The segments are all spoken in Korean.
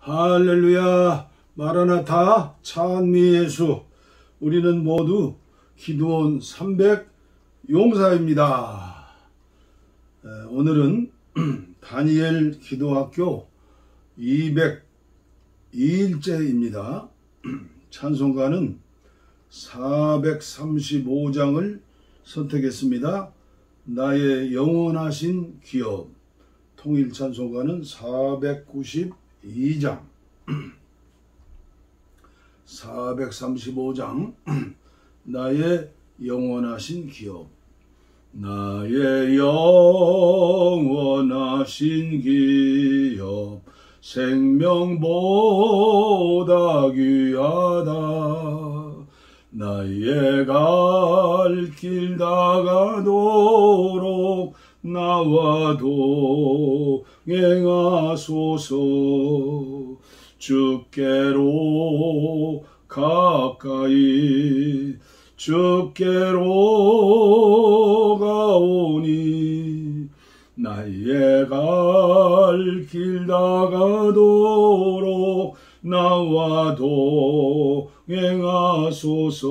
할렐루야, 마라나타, 찬미 예수. 우리는 모두 기도원 300 용사입니다. 오늘은 다니엘 기도학교 202일째입니다. 찬송가는 435장을 선택했습니다. 나의 영원하신 기업. 통일 찬송가는 492장, 435장, 나의 영원하신 기업. 나의 영원하신 기업, 생명보다 귀하다. 나의 갈 길 다가도록 나와 동행하소서. 주께로 가까이 주께로 가오니 나의 갈 길 다가도록 나와 동행하소서.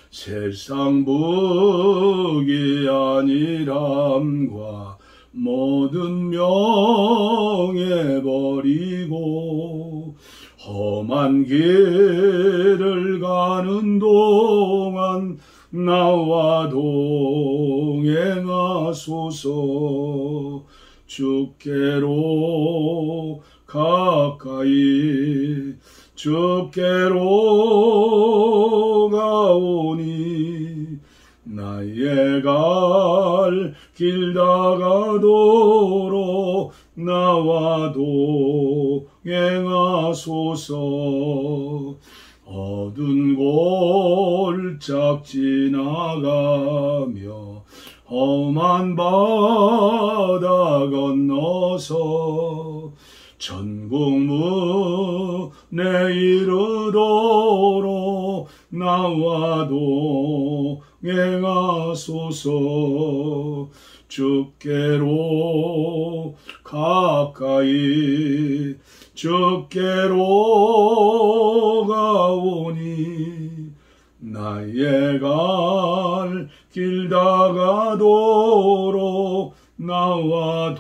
세상 부귀 아니람과 모든 명예 버리고 험한 길을 가는 동안 나와 동행하소서. 주께로 가까이 주께로 가오니 나의 갈 길 다가도록 나와 동행하소서. 어두운 골짝 지나가며 험한 바다 건너서 천국 문에 이르도록 나와 동행하소서. 주께로 가까이 주께로 가오니 나의 갈 길 다가도록 나와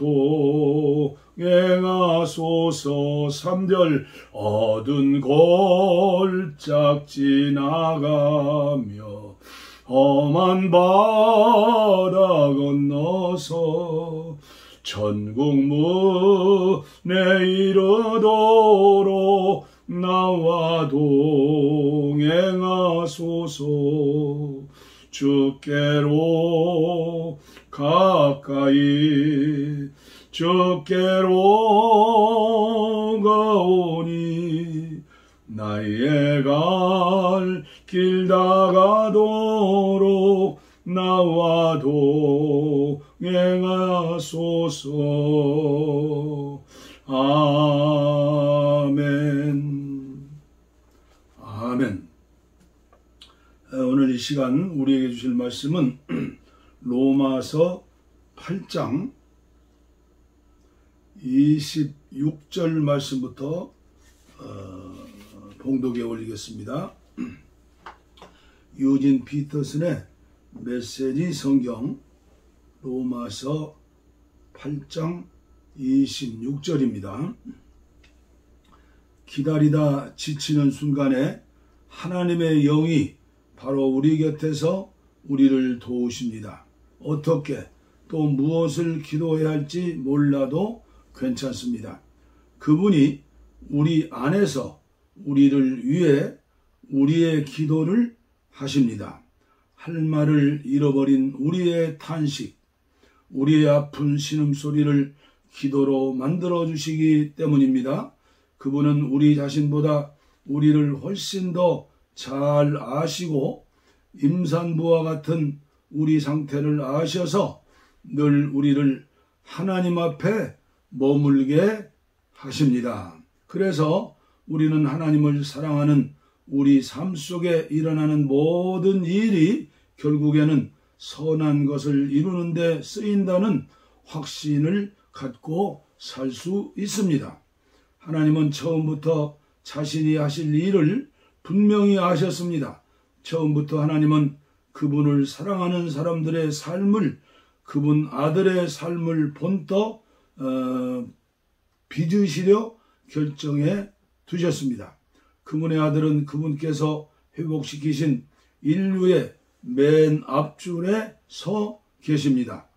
동행하소서. 3절 어두운 골짝 지나가며 험한 바다 건너서 천국 문에 이르도록 나와 동행하소서. 주께로 가까이 주께로 가오니 나의 갈 길 다가도록 나와 동행하소서. 아멘. 아멘. 오늘 이 시간 우리에게 주실 말씀은 로마서 8장 26절 말씀부터 봉독에 올리겠습니다. 유진 피터슨의 메시지 성경 로마서 8장 26절입니다. 기다리다 지치는 순간에 하나님의 영이 바로 우리 곁에서 우리를 도우십니다. 어떻게 또 무엇을 기도해야 할지 몰라도 괜찮습니다. 그분이 우리 안에서 우리를 위해 우리의 기도를 하십니다. 할 말을 잃어버린 우리의 탄식, 우리의 아픈 신음소리를 기도로 만들어주시기 때문입니다. 그분은 우리 자신보다 우리를 훨씬 더 잘 아시고 임산부와 같은 우리 상태를 아셔서 늘 우리를 하나님 앞에 머물게 하십니다. 그래서 우리는 하나님을 사랑하는 우리 삶 속에 일어나는 모든 일이 결국에는 선한 것을 이루는 데 쓰인다는 확신을 갖고 살 수 있습니다. 하나님은 처음부터 자신이 하실 일을 분명히 아셨습니다. 처음부터 하나님은 그분을 사랑하는 사람들의 삶을, 그분 아들의 삶을 본떠 빚으시려 결정해 두셨습니다. 그분의 아들은 그분께서 회복시키신 인류의 맨 앞줄에 서 계십니다.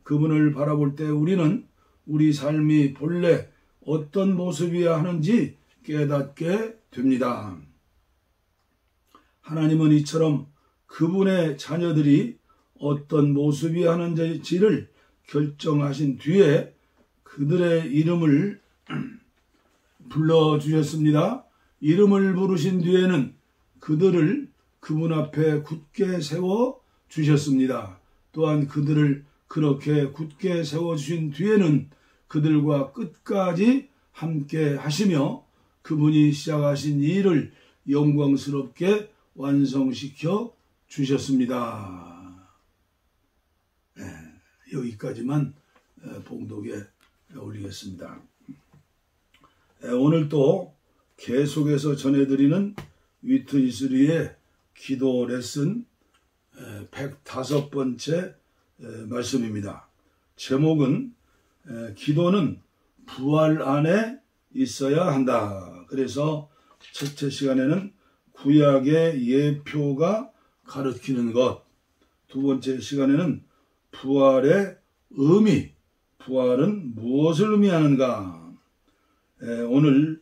그분을 바라볼 때 우리는 우리 삶이 본래 어떤 모습이어야 하는지 깨닫게 됩니다. 하나님은 이처럼 그분의 자녀들이 어떤 모습이어야 하는지를 결정하신 뒤에 그들의 이름을 불러주셨습니다. 이름을 부르신 뒤에는 그들을 그분 앞에 굳게 세워주셨습니다. 또한 그들을 그렇게 굳게 세워주신 뒤에는 그들과 끝까지 함께 하시며 그분이 시작하신 일을 영광스럽게 완성시켜 주셨습니다. 여기까지만 봉독에 올리겠습니다. 오늘 또 계속해서 전해드리는 위트니스리의 기도 레슨 105번째 말씀입니다. 제목은 기도는 부활 안에 있어야 한다. 그래서 첫째 시간에는 구약의 예표가 가르치는 것, 두 번째 시간에는 부활의 의미, 부활은 무엇을 의미하는가. 오늘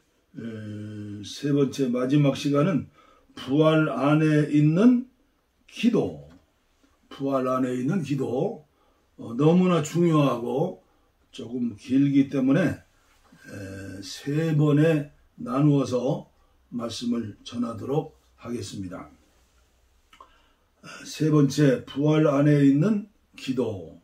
세 번째 마지막 시간은 부활 안에 있는 기도, 부활 안에 있는 기도, 너무나 중요하고 조금 길기 때문에 세 번에 나누어서 말씀을 전하도록 하겠습니다. 세 번째, 부활 안에 있는 기도.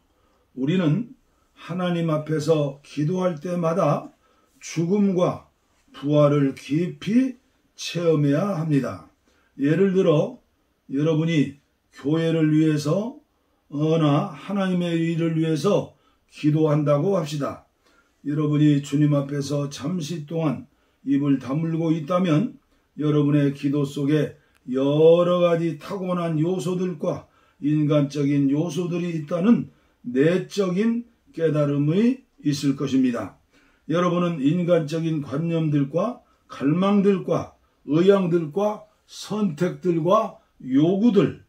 우리는 하나님 앞에서 기도할 때마다 죽음과 부활을 깊이 체험해야 합니다. 예를 들어 여러분이 교회를 위해서나 하나님의 일을 위해서 기도한다고 합시다. 여러분이 주님 앞에서 잠시 동안 입을 다물고 있다면 여러분의 기도 속에 여러 가지 타고난 요소들과 인간적인 요소들이 있다는 내적인 깨달음이 있을 것입니다. 여러분은 인간적인 관념들과 갈망들과 의향들과 선택들과 요구들이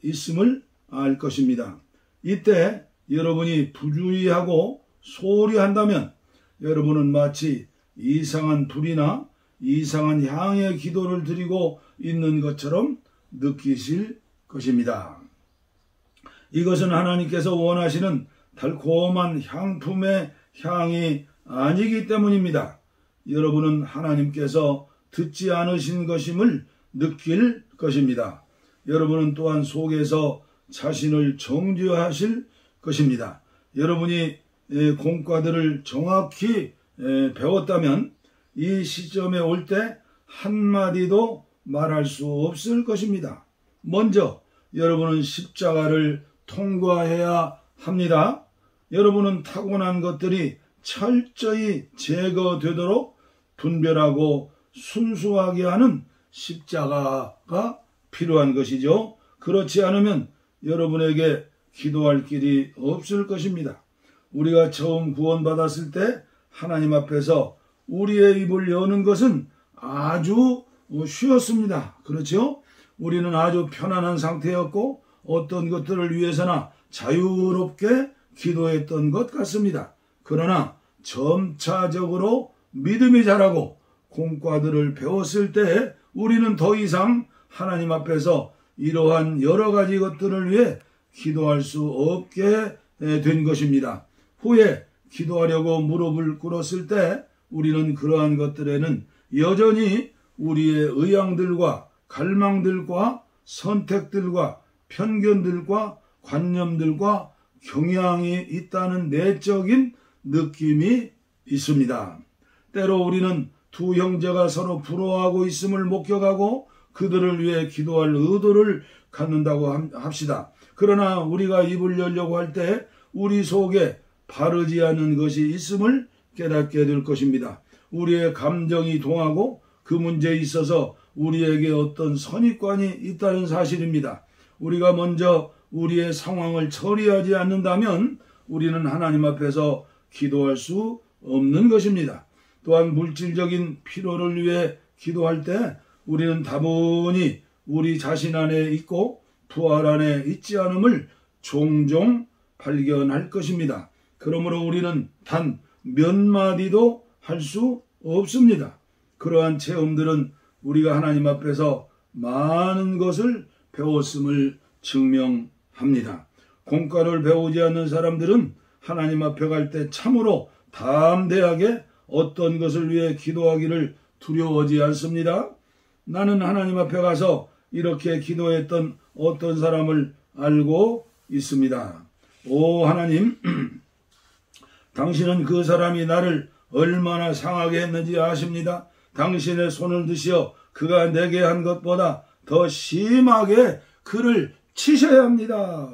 있음을 알 것입니다. 이때 여러분이 부주의하고 소홀히 한다면 여러분은 마치 이상한 불이나 이상한 향의 기도를 드리고 있는 것처럼 느끼실 것입니다. 이것은 하나님께서 원하시는 달콤한 향품의 향이 아니기 때문입니다. 여러분은 하나님께서 듣지 않으신 것임을 느낄 것입니다. 여러분은 또한 속에서 자신을 정죄하실 것입니다. 여러분이 공과들을 정확히 배웠다면 이 시점에 올 때 한마디도 말할 수 없을 것입니다. 먼저 여러분은 십자가를 통과해야 합니다. 여러분은 타고난 것들이 철저히 제거되도록 분별하고 순수하게 하는 십자가가 필요한 것이죠. 그렇지 않으면 여러분에게 기도할 길이 없을 것입니다. 우리가 처음 구원받았을 때 하나님 앞에서 우리의 입을 여는 것은 아주 쉬웠습니다. 그렇죠? 우리는 아주 편안한 상태였고 어떤 것들을 위해서나 자유롭게 기도했던 것 같습니다. 그러나 점차적으로 믿음이 자라고 공과들을 배웠을 때 우리는 더 이상 하나님 앞에서 이러한 여러 가지 것들을 위해 기도할 수 없게 된 것입니다. 후에 기도하려고 무릎을 꿇었을 때 우리는 그러한 것들에는 여전히 우리의 의향들과 갈망들과 선택들과 편견들과 관념들과 경향이 있다는 내적인 느낌이 있습니다. 때로 우리는 두 형제가 서로 부러워하고 있음을 목격하고 그들을 위해 기도할 의도를 갖는다고 합시다. 그러나 우리가 입을 열려고 할 때 우리 속에 바르지 않은 것이 있음을 깨닫게 될 것입니다. 우리의 감정이 동하고 그 문제에 있어서 우리에게 어떤 선입관이 있다는 사실입니다. 우리가 먼저 우리의 상황을 처리하지 않는다면 우리는 하나님 앞에서 기도할 수 없는 것입니다. 또한 물질적인 필요를 위해 기도할 때 우리는 다분히 우리 자신 안에 있고 부활 안에 있지 않음을 종종 발견할 것입니다. 그러므로 우리는 단 몇 마디도 할 수 없습니다. 그러한 체험들은 우리가 하나님 앞에서 많은 것을 배웠음을 증명합니다. 공과를 배우지 않는 사람들은 하나님 앞에 갈 때 참으로 담대하게 어떤 것을 위해 기도하기를 두려워하지 않습니다. 나는 하나님 앞에 가서 이렇게 기도했던 어떤 사람을 알고 있습니다. 오 하나님, 당신은 그 사람이 나를 얼마나 상하게 했는지 아십니다. 당신의 손을 드시어 그가 내게 한 것보다 더 심하게 그를 치셔야 합니다.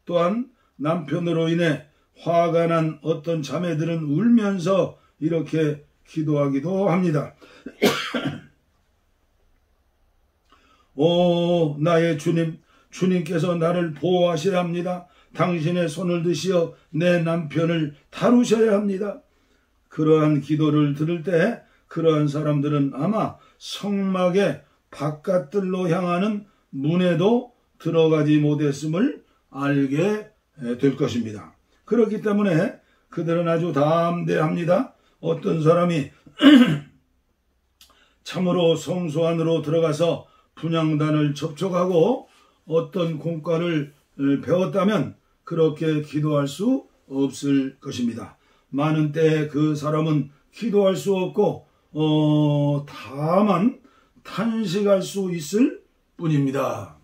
또한 남편으로 인해 화가 난 어떤 자매들은 울면서 이렇게 기도하기도 합니다. 오 나의 주님, 주님께서 나를 보호하셔야 합니다. 당신의 손을 드시어 내 남편을 다루셔야 합니다. 그러한 기도를 들을 때 그러한 사람들은 아마 성막의 바깥들로 향하는 문에도 들어가지 못했음을 알게 될 것입니다. 그렇기 때문에 그들은 아주 담대합니다. 어떤 사람이 참으로 성소 안으로 들어가서 분향단을 접촉하고 어떤 공과를 배웠다면 그렇게 기도할 수 없을 것입니다. 많은 때에 그 사람은 기도할 수 없고 다만 탄식할 수 있을 뿐입니다.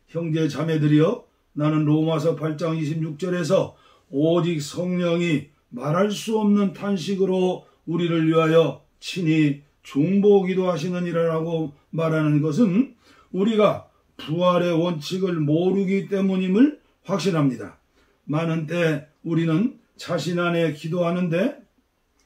형제 자매들이여, 나는 로마서 8장 26절에서 오직 성령이 말할 수 없는 탄식으로 우리를 위하여 친히 중보기도 하시느니라라고 말하는 것은 우리가 부활의 원칙을 모르기 때문임을 확신합니다. 많은 때 우리는 자신 안에 기도하는데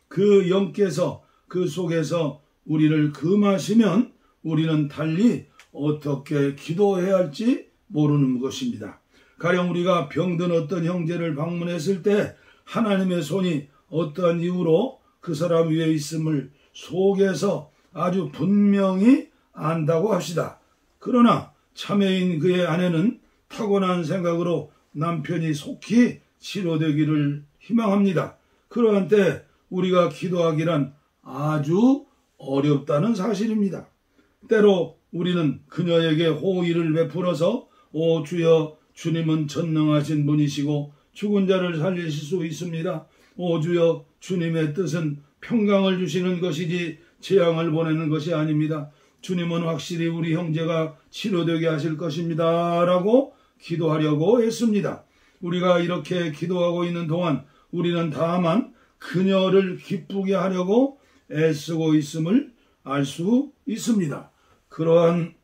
그 영께서 그 속에서 우리를 금하시면 우리는 달리 어떻게 기도해야 할지 모르는 것입니다. 가령 우리가 병든 어떤 형제를 방문했을 때 하나님의 손이 어떠한 이유로 그 사람 위에 있음을 속에서 아주 분명히 안다고 합시다. 그러나 참여인 그의 아내는 타고난 생각으로 남편이 속히 치료되기를 희망합니다. 그러한 때 우리가 기도하기란 아주 어렵다는 사실입니다. 때로 우리는 그녀에게 호의를 베풀어서 오 주여, 주님은 전능하신 분이시고 죽은 자를 살리실 수 있습니다. 오 주여, 주님의 뜻은 평강을 주시는 것이지 재앙을 보내는 것이 아닙니다. 주님은 확실히 우리 형제가 치료되게 하실 것입니다. 라고 기도하려고 했습니다. 우리가 이렇게 기도하고 있는 동안 우리는 다만 그녀를 기쁘게 하려고 애쓰고 있음을 알 수 있습니다. 그러한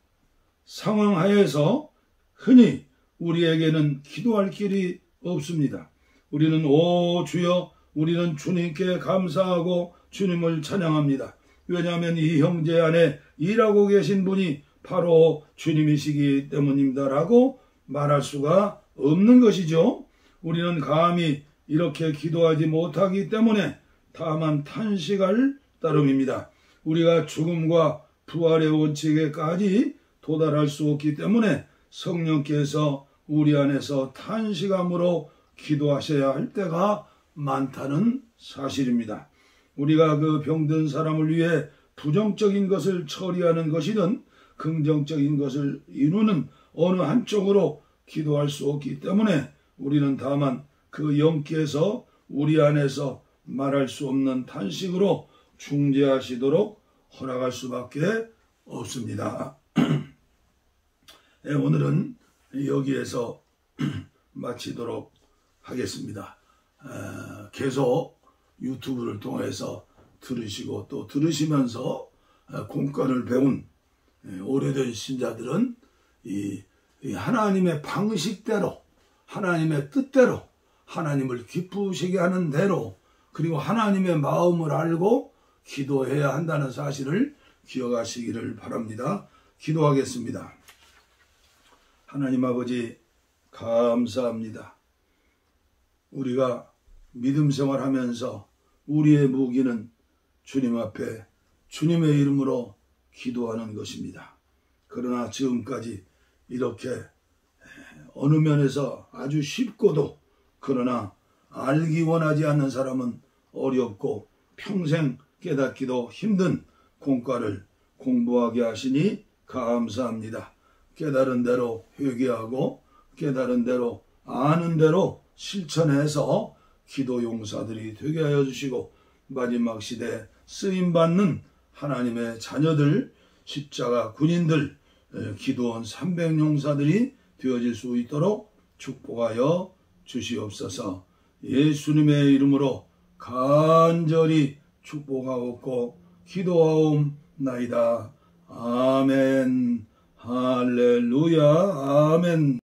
상황 하에서 흔히 우리에게는 기도할 길이 없습니다. 우리는 오 주여, 우리는 주님께 감사하고 주님을 찬양합니다. 왜냐하면 이 형제 안에 일하고 계신 분이 바로 주님이시기 때문입니다. 라고 말할 수가 없는 것이죠. 우리는 감히 이렇게 기도하지 못하기 때문에 다만 탄식할 따름입니다. 우리가 죽음과 부활의 원칙에까지 도달할 수 없기 때문에 성령께서 우리 안에서 탄식함으로 기도하셔야 할 때가 많다는 사실입니다. 우리가 그 병든 사람을 위해 부정적인 것을 처리하는 것이든 긍정적인 것을 이루는 어느 한쪽으로 기도할 수 없기 때문에 우리는 다만 그 영께서 우리 안에서 말할 수 없는 탄식으로 중재하시도록 허락할 수밖에 없습니다. 오늘은 여기에서 마치도록 하겠습니다. 계속 유튜브를 통해서 들으시고 또 들으시면서 공과를 배운 오래된 신자들은 이 하나님의 방식대로, 하나님의 뜻대로, 하나님을 기쁘시게 하는 대로, 그리고 하나님의 마음을 알고 기도해야 한다는 사실을 기억하시기를 바랍니다. 기도하겠습니다. 하나님 아버지 감사합니다. 우리가 믿음 생활하면서 우리의 무기는 주님 앞에 주님의 이름으로 기도하는 것입니다. 그러나 지금까지 이렇게 어느 면에서 아주 쉽고도 그러나 알기 원하지 않는 사람은 어렵고 평생 깨닫기도 힘든 공과를 공부하게 하시니 감사합니다. 깨달은 대로 회개하고 깨달은 대로 아는 대로 실천해서 기도 용사들이 되게 하여 주시고 마지막 시대 쓰임받는 하나님의 자녀들, 십자가 군인들, 기도원 300용사들이 되어질 수 있도록 축복하여 주시옵소서. 예수님의 이름으로 간절히 축복하옵고 기도하옵나이다. 아멘. 할렐루야. 아멘.